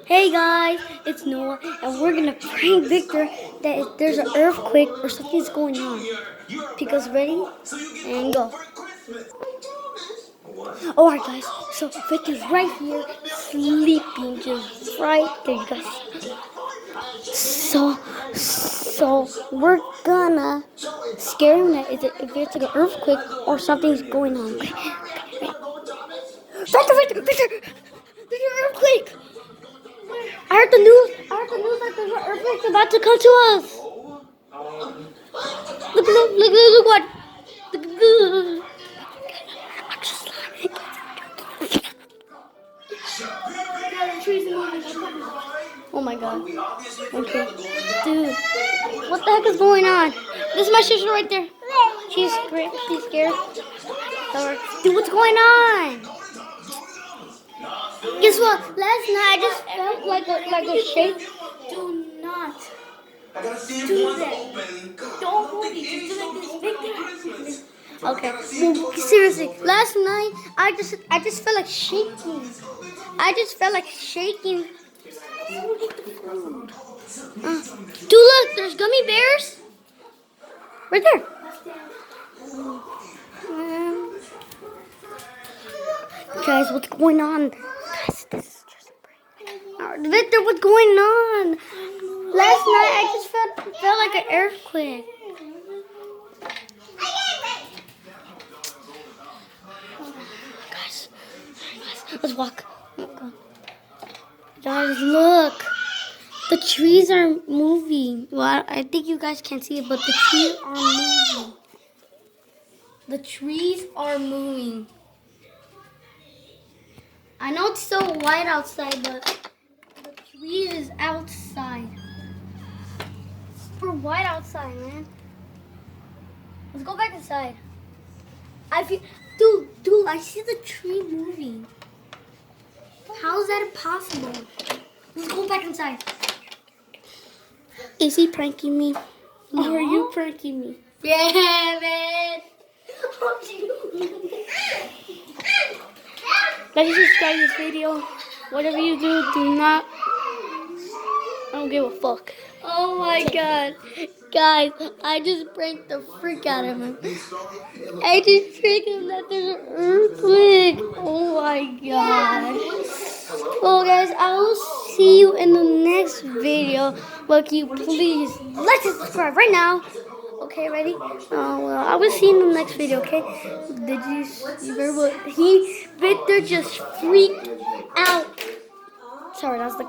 Hey guys, it's Noah, and we're gonna prank Victor that if there's an earthquake or something's going on. Because ready and go. Alright guys, so Victor's right here, sleeping just right there, you guys. So we're gonna scare him that if it's like an earthquake or something's going on. Okay. Victor, earthquake! I heard the news that there's an earthquake about to come to us. Look what. Oh my god. Okay. Dude, what the heck is going on? This is my sister right there. She's scared. Dude, what's going on? Guess what? Last night I just felt like a shake. Do not do that. Don't move it. Just do like this. Okay. Well, seriously, last night I just felt like shaking. I just felt like shaking. Dude, look, there's gummy bears. Right there. Guys, what's going on? Guys, this is just a prank. Victor, what's going on? Last night I just felt like an earthquake. Guys, let's walk. Guys, look. The trees are moving. Well, I think you guys can't see it, but the trees are moving. The trees are moving. I know it's so white outside, but the tree is outside. It's super white outside, man. Let's go back inside. Dude, I see the tree moving. How is that possible? Let's go back inside. Is he pranking me? No. Or are you pranking me? Yeah, man. Like and subscribe to this video. Whatever you do not. I don't give a fuck. Oh my god. Guys, I just pranked the freak out of him. I just pranked him that there's an earthquake. Oh my god. Well guys, I will see you in the next video. But can you please like and subscribe right now. Okay, ready? Well, I will see you in the next video, okay? Did you hear what Victor just freaked out? Sorry, that was the